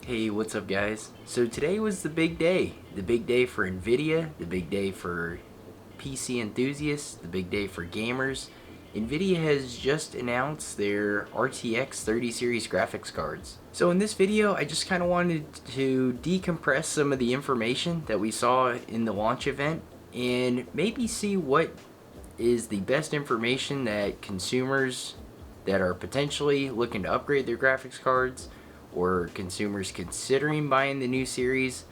Hey, what's up guys? So today was the big day. The big day for Nvidia, the big day for PC enthusiasts, the big day for gamers. Nvidia has just announced their RTX 30 series graphics cards. So in this video, I just kind of wanted to decompress some of the information that we saw in the launch event and maybe see what is the best information that consumers that are potentially looking to upgrade their graphics cards or consumers considering buying the new series,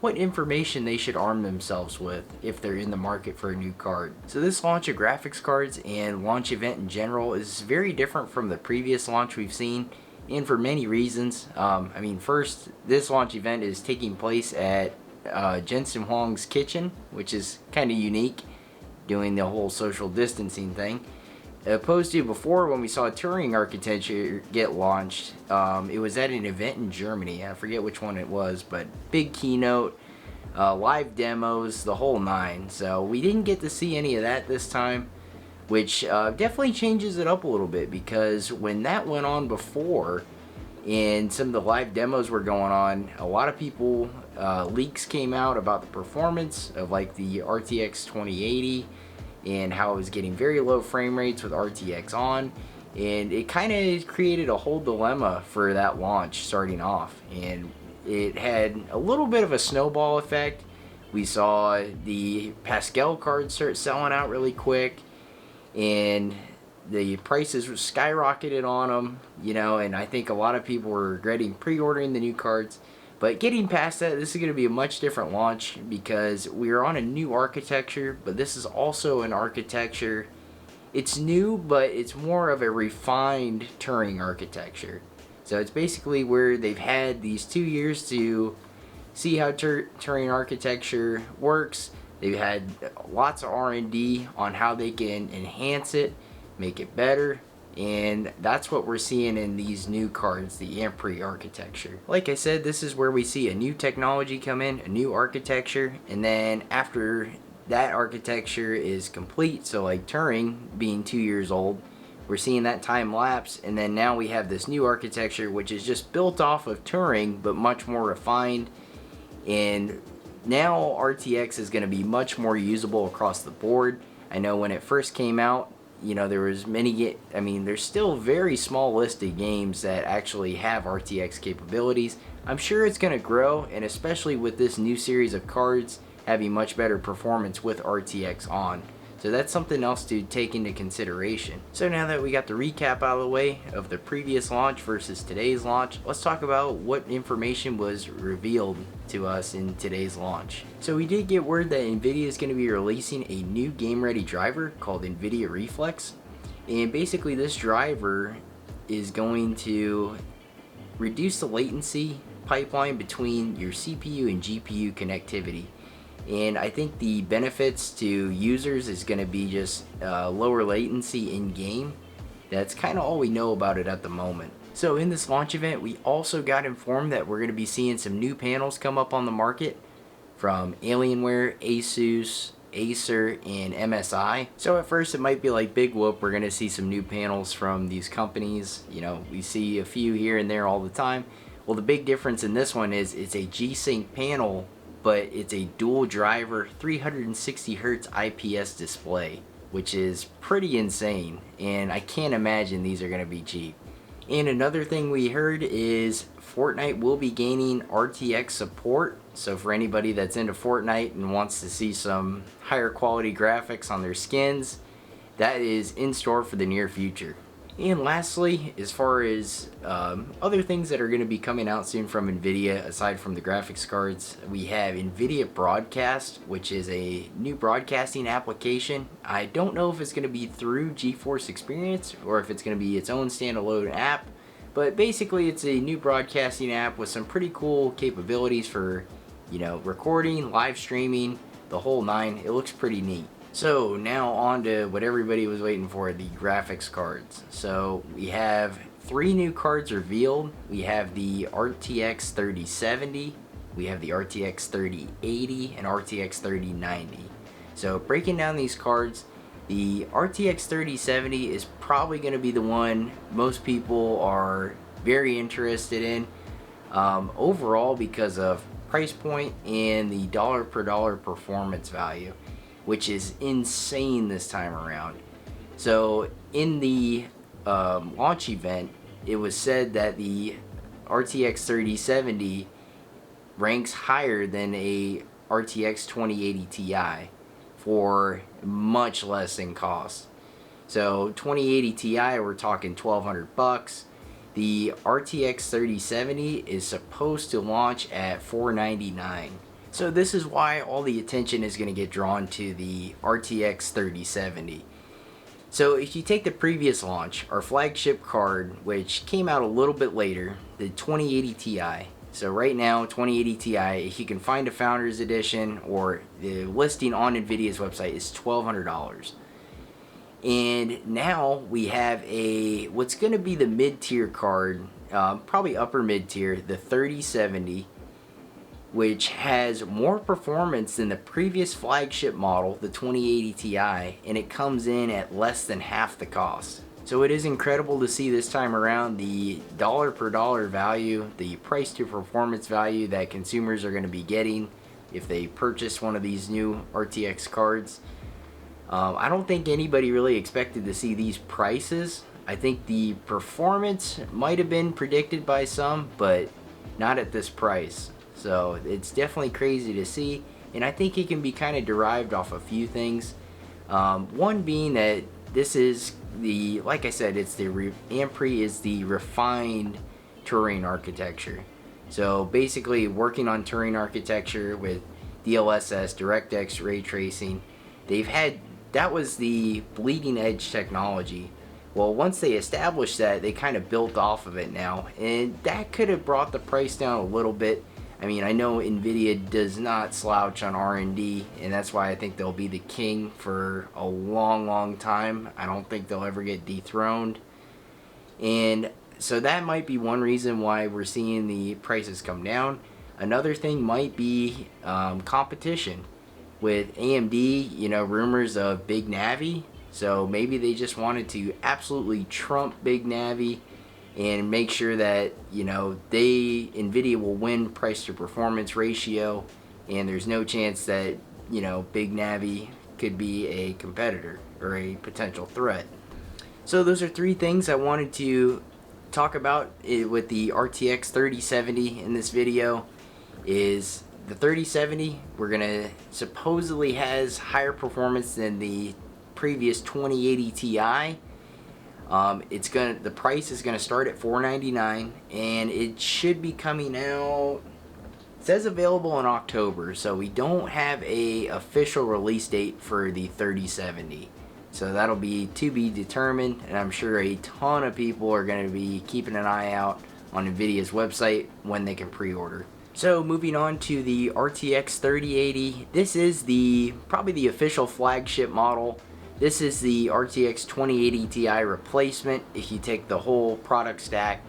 what information they should arm themselves with if they're in the market for a new card. So this launch of graphics cards and launch event in general is very different from the previous launch we've seen, and for many reasons. First, this launch event is taking place at Jensen Huang's kitchen, which is kind of unique, doing the whole social distancing thing. Opposed to before, when we saw Turing architecture get launched, it was at an event in Germany. I forget which one it was, but big keynote, live demos, the whole nine. So we didn't get to see any of that this time, which definitely changes it up a little bit, because when that went on before and some of the live demos were going on, a lot of people, leaks came out about the performance of like the RTX 2080 and how it was getting very low frame rates with RTX on, and it kind of created a whole dilemma for that launch starting off, and it had a little bit of a snowball effect. We saw the Pascal cards start selling out really quick, and the prices skyrocketed on them, and I think a lot of people were regretting pre-ordering the new cards. But getting past that, this is going to be a much different launch because we're on a new architecture, but this is also an architecture. It's new, but it's more of a refined Turing architecture. So it's basically where they've had these 2 years to see how Turing architecture works. They've had lots of R&D on how they can enhance it, make it better. And that's what we're seeing in these new cards, the AMPERE architecture. Like I said, this is where we see a new technology come in, a new architecture, and then after that architecture is complete, so like Turing being 2 years old, we're seeing that time lapse, and then now we have this new architecture which is just built off of Turing but much more refined. And now RTX is going to be much more usable across the board. I know when it first came out, there was there's still a very small list of games that actually have RTX capabilities. I'm sure it's going to grow, and especially with this new series of cards having much better performance with RTX on. So that's something else to take into consideration. So now that we got the recap out of the way of the previous launch versus today's launch, let's talk about what information was revealed to us in today's launch. So we did get word that Nvidia is going to be releasing a new game-ready driver called Nvidia Reflex. And basically this driver is going to reduce the latency pipeline between your CPU and GPU connectivity. And I think the benefits to users is going to be just lower latency in game. That's kind of all we know about it at the moment. So in this launch event, we also got informed that we're going to be seeing some new panels come up on the market from Alienware, Asus, Acer, and MSI. So at first it might be like big whoop, we're going to see some new panels from these companies. We see a few here and there all the time. Well, the big difference in this one is it's a G-sync panel, but it's a dual driver 360 Hz IPS display, which is pretty insane, and I can't imagine these are going to be cheap. And another thing we heard is Fortnite will be gaining RTX support, so for anybody that's into Fortnite and wants to see some higher quality graphics on their skins, that is in store for the near future. And lastly, as far as other things that are going to be coming out soon from Nvidia, aside from the graphics cards, we have Nvidia Broadcast, which is a new broadcasting application. I don't know if it's going to be through GeForce Experience or if it's going to be its own standalone app, but basically it's a new broadcasting app with some pretty cool capabilities for, recording, live streaming, the whole nine. It looks pretty neat. So now on to what everybody was waiting for, the graphics cards. So we have 3 new cards revealed. We have the RTX 3070, we have the RTX 3080, and RTX 3090. So breaking down these cards, the RTX 3070 is probably going to be the one most people are very interested in. overall because of price point and the dollar per dollar performance value, which is insane this time around. So in the launch event, it was said that the RTX 3070 ranks higher than a RTX 2080 Ti for much less in cost. So 2080 Ti, we're talking $1,200. The RTX 3070 is supposed to launch at $499. So this is why all the attention is going to get drawn to the RTX 3070. So if you take the previous launch, our flagship card, which came out a little bit later, the 2080 Ti. So right now, 2080 Ti, if you can find a Founders Edition or the listing on Nvidia's website, is $1,200. And now we have what's going to be the mid-tier card, probably upper mid-tier, the 3070, which has more performance than the previous flagship model, the 2080 Ti, and it comes in at less than half the cost. So it is incredible to see this time around the dollar per dollar value, the price to performance value that consumers are going to be getting if they purchase one of these new RTX cards. I don't think anybody really expected to see these prices. I think the performance might have been predicted by some, but not at this price. So it's definitely crazy to see, and I think it can be kind of derived off a few things. One being that this is like I said, it's the AMPERE is the refined Turing architecture. So basically working on Turing architecture with dlss, DirectX ray tracing, that was the bleeding edge technology. Well, once they established that, they kind of built off of it now, and that could have brought the price down a little bit. I mean, I know Nvidia does not slouch on R&D, and that's why I think they'll be the king for a long time. I don't think they'll ever get dethroned. And so that might be one reason why we're seeing the prices come down. Another thing might be competition. With AMD, rumors of Big Navi. So maybe they just wanted to absolutely trump Big Navi and make sure that, Nvidia will win price to performance ratio, and there's no chance that, Big Navi could be a competitor or a potential threat. So those are three things I wanted to talk about with the RTX 3070 in this video. Is the 3070, we're gonna supposedly has higher performance than the previous 2080 Ti. The price is gonna start at $499, and it should be coming out. It says available in October, so we don't have a official release date for the 3070. So that'll be to be determined, and I'm sure a ton of people are gonna be keeping an eye out on Nvidia's website when they can pre-order. So moving on to the RTX 3080, this is probably the official flagship model. This is the RTX 2080 Ti replacement if you take the whole product stack.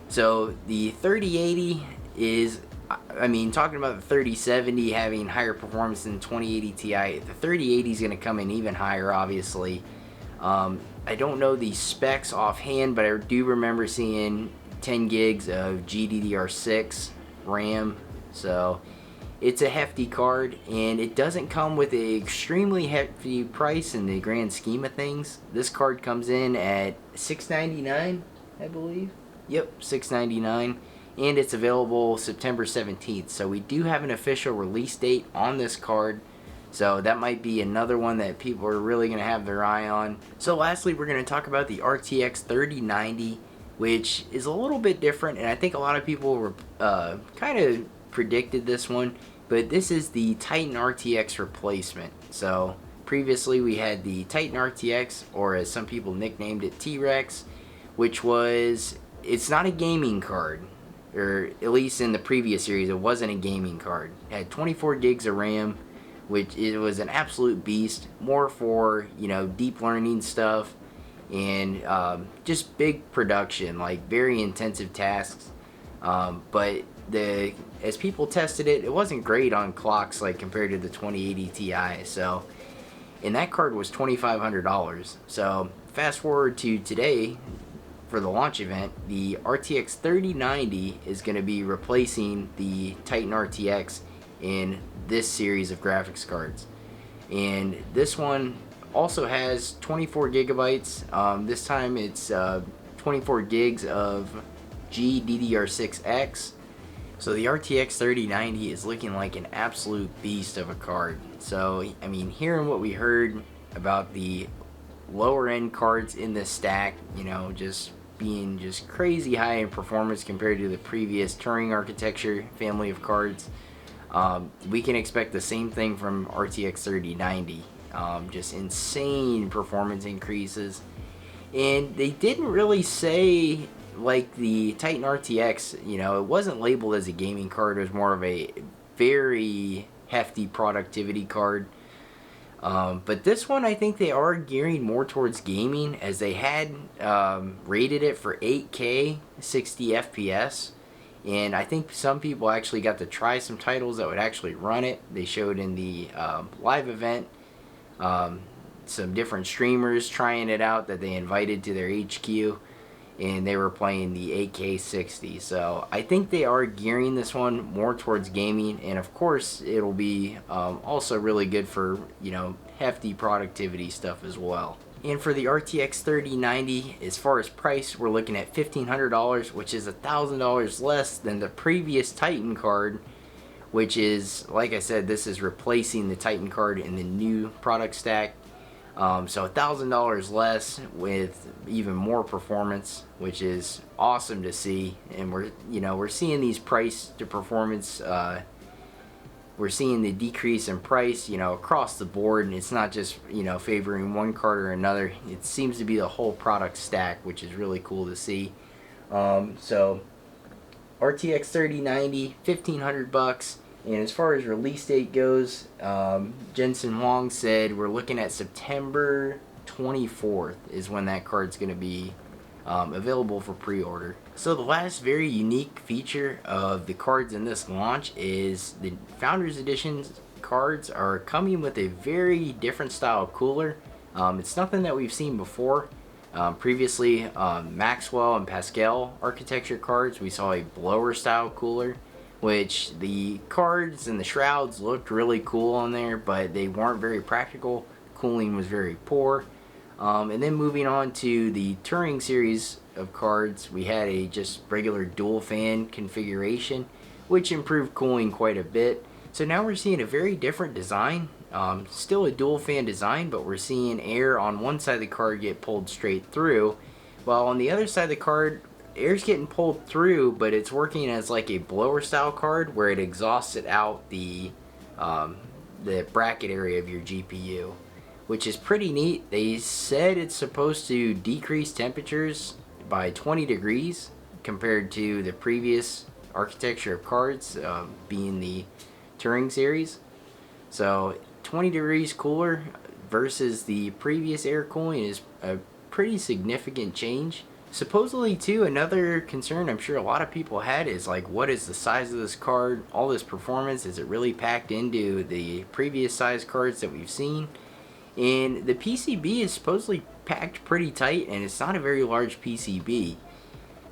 So the 3080 is, talking about the 3070 having higher performance than 2080 Ti, the 3080 is going to come in even higher, obviously. I don't know the specs offhand, but I do remember seeing 10 gigs of GDDR6 RAM, so it's a hefty card, and it doesn't come with an extremely hefty price in the grand scheme of things. This card comes in at $699, I believe. Yep, $699, and it's available September 17th. So we do have an official release date on this card, so that might be another one that people are really going to have their eye on. So lastly, we're going to talk about the RTX 3090, which is a little bit different, and I think a lot of people were kind of predicted this one, but this is the Titan RTX replacement. So previously we had the Titan RTX, or as some people nicknamed it, T-Rex, which it's not a gaming card, or at least in the previous series it wasn't a gaming card. It had 24 gigs of RAM, which it was an absolute beast, more for, deep learning stuff, and just big production, like very intensive tasks. But as people tested it, it wasn't great on clocks like compared to the 2080 Ti. So, and that card was $2,500. So fast forward to today, for the launch event, the RTX 3090 is going to be replacing the Titan RTX in this series of graphics cards. And this one also has 24 gigabytes. This time it's 24 gigs of GDDR6X. So the RTX 3090 is looking like an absolute beast of a card. So, I mean, hearing what we heard about the lower end cards in this stack, you know, just being just crazy high in performance compared to the previous Turing architecture family of cards, we can expect the same thing from RTX 3090. Just insane performance increases. And they didn't really say, like the Titan RTX, you know, it wasn't labeled as a gaming card. It was more of a very hefty productivity card. But this one, I think they are gearing more towards gaming, as they had rated it for 8K 60 FPS. And I think some people actually got to try some titles that would actually run it. They showed in the live event some different streamers trying it out that they invited to their HQ, and they were playing the 8K 60. So I think they are gearing this one more towards gaming, and of course it'll be also really good for, you know, hefty productivity stuff as well. And for the RTX 3090, as far as price, we're looking at $1,500, which is $1,000 less than the previous Titan card, which is, like I said, this is replacing the Titan card in the new product stack. So $1,000 less with even more performance, which is awesome to see. And we're seeing these price to performance, we're seeing the decrease in price, you know, across the board, and it's not just, you know, favoring one card or another. It seems to be the whole product stack, which is really cool to see. So RTX 3090, $1,500. And as far as release date goes, Jensen Huang said we're looking at September 24th is when that card's going to be available for pre-order. So the last very unique feature of the cards in this launch is the Founders Edition cards are coming with a very different style cooler. It's nothing that we've seen before. Previously, Maxwell and Pascal architecture cards, we saw a blower style cooler, which the cards and the shrouds looked really cool on there, but they weren't very practical. Cooling was very poor. And then moving on to the Turing series of cards, we had a just regular dual fan configuration, which improved cooling quite a bit. So now we're seeing a very different design. Still a dual fan design, but we're seeing air on one side of the card get pulled straight through, while on the other side of the card, air's getting pulled through, but it's working as like a blower style card where it exhausts it out the bracket area of your GPU, which is pretty neat. They said it's supposed to decrease temperatures by 20 degrees compared to the previous architecture of cards, being the Turing series. So 20 degrees cooler versus the previous air cooling is a pretty significant change. Supposedly too, another concern I'm sure a lot of people had is like, what is the size of this card? All this performance, is it really packed into the previous size cards that we've seen? And the PCB is supposedly packed pretty tight, and it's not a very large PCB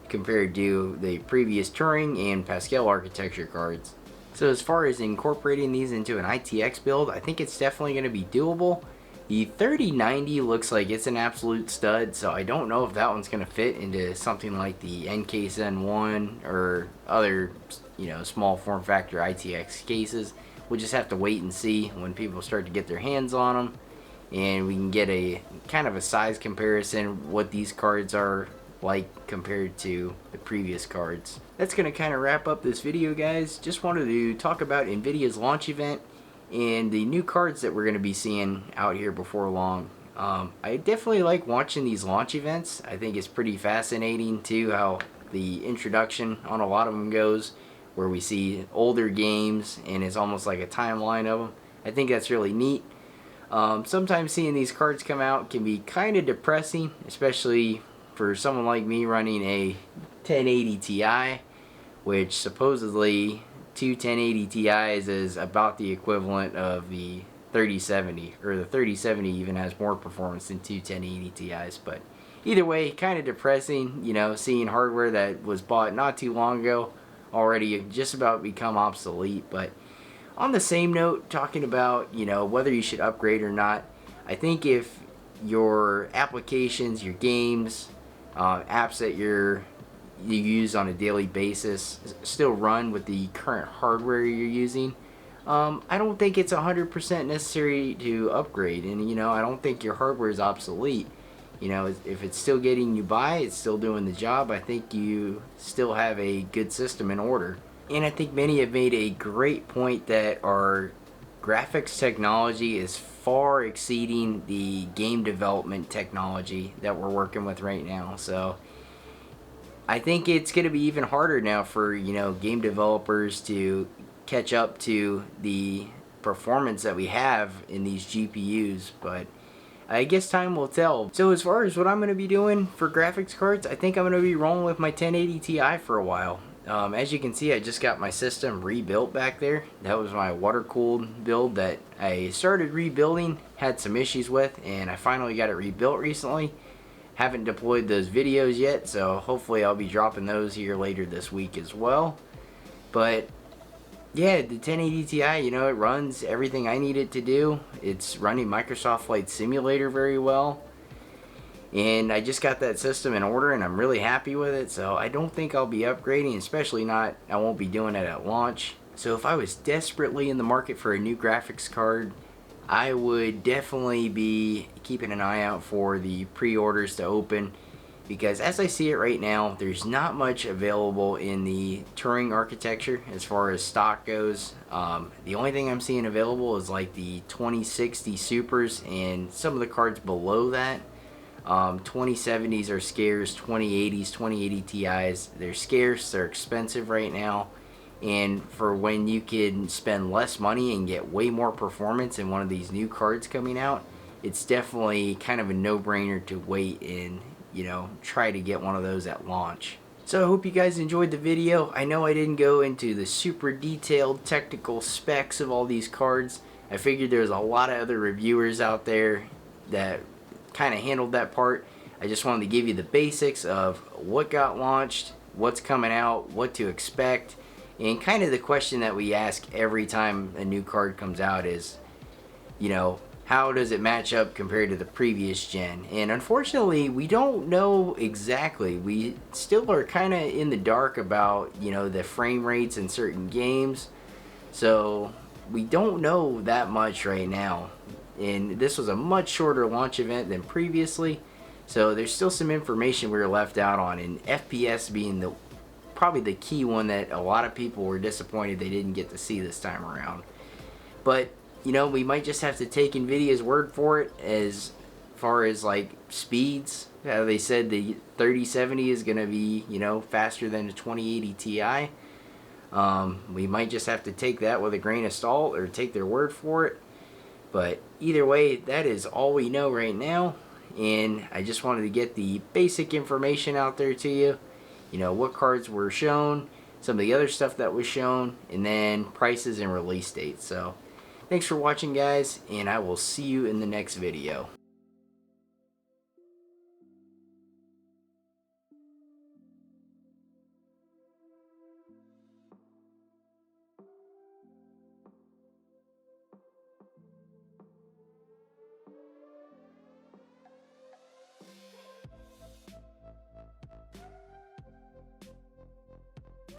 compared to the previous Turing and Pascal architecture cards. So as far as incorporating these into an ITX build, I think it's definitely going to be doable. The 3090 looks like it's an absolute stud, so I don't know if that one's going to fit into something like the NK Zen 1 or other, you know, small form factor ITX cases. We'll just have to wait and see when people start to get their hands on them, and we can get a kind of a size comparison, what these cards are like compared to the previous cards. That's going to kind of wrap up this video, guys. Just wanted to talk about Nvidia's launch event and the new cards that we're going to be seeing out here before long. I definitely like watching these launch events. I think it's pretty fascinating too how the introduction on a lot of them goes, where we see older games and it's almost like a timeline of them. I think that's really neat. Sometimes seeing these cards come out can be kind of depressing, especially for someone like me running a 1080 Ti, which supposedly two 1080 Ti's is about the equivalent of the 3070, or the 3070 even has more performance than two 1080 Ti's. But either way, kind of depressing, you know, seeing hardware that was bought not too long ago already just about become obsolete. But on the same note, talking about, you know, whether you should upgrade or not, I think if your applications, your games, apps that you use on a daily basis still run with the current hardware you're using, I don't think it's 100% necessary to upgrade. And, you know, I don't think your hardware is obsolete. You know, if it's still getting you by, it's still doing the job, I think you still have a good system in order. And I think many have made a great point that our graphics technology is far exceeding the game development technology that we're working with right now. So I think it's going to be even harder now for, you know, game developers to catch up to the performance that we have in these GPUs, but I guess time will tell. So as far as what I'm going to be doing for graphics cards, I think I'm going to be rolling with my 1080 Ti for a while. As you can see, I just got my system rebuilt back there. That was my water-cooled build that I started rebuilding, had some issues with, and I finally got it rebuilt recently. Haven't deployed those videos yet, so hopefully I'll be dropping those here later this week as well. But yeah, the 1080 Ti, you know, it runs everything I need it to do. It's running Microsoft Flight Simulator very well. And I just got that system in order and I'm really happy with it. So I don't think I'll be upgrading, especially not, I won't be doing it at launch. So if I was desperately in the market for a new graphics card, I would definitely be keeping an eye out for the pre-orders to open. Because as I see it right now, there's not much available in the Turing architecture as far as stock goes. The only thing I'm seeing available is like the 2060 Supers and some of the cards below that. 2070s are scarce, 2080s, 2080 Ti's, they're scarce, they're expensive right now. And for when you can spend less money and get way more performance in one of these new cards coming out, it's definitely kind of a no-brainer to wait and, you know, try to get one of those at launch. So I hope you guys enjoyed the video. I know I didn't go into the super detailed technical specs of all these cards. I figured there's a lot of other reviewers out there that kind of handled that part. I just wanted to give you the basics of what got launched, what's coming out, what to expect, and kind of the question that we ask every time a new card comes out is, you know, how does it match up compared to the previous gen? And unfortunately, we don't know exactly. We still are kind of in the dark about, you know, the frame rates in certain games. So we don't know that much right now. And this was a much shorter launch event than previously. So there's still some information we were left out on, and FPS being probably the key one that a lot of people were disappointed they didn't get to see this time around. But you know, we might just have to take Nvidia's word for it as far as like speeds. They said the 3070 is going to be, you know, faster than the 2080 Ti. We might just have to take that with a grain of salt or take their word for it. But either way, that is all we know right now. And I just wanted to get the basic information out there to you. You know, what cards were shown, some of the other stuff that was shown, and then prices and release dates. So thanks for watching, guys, and I will see you in the next video.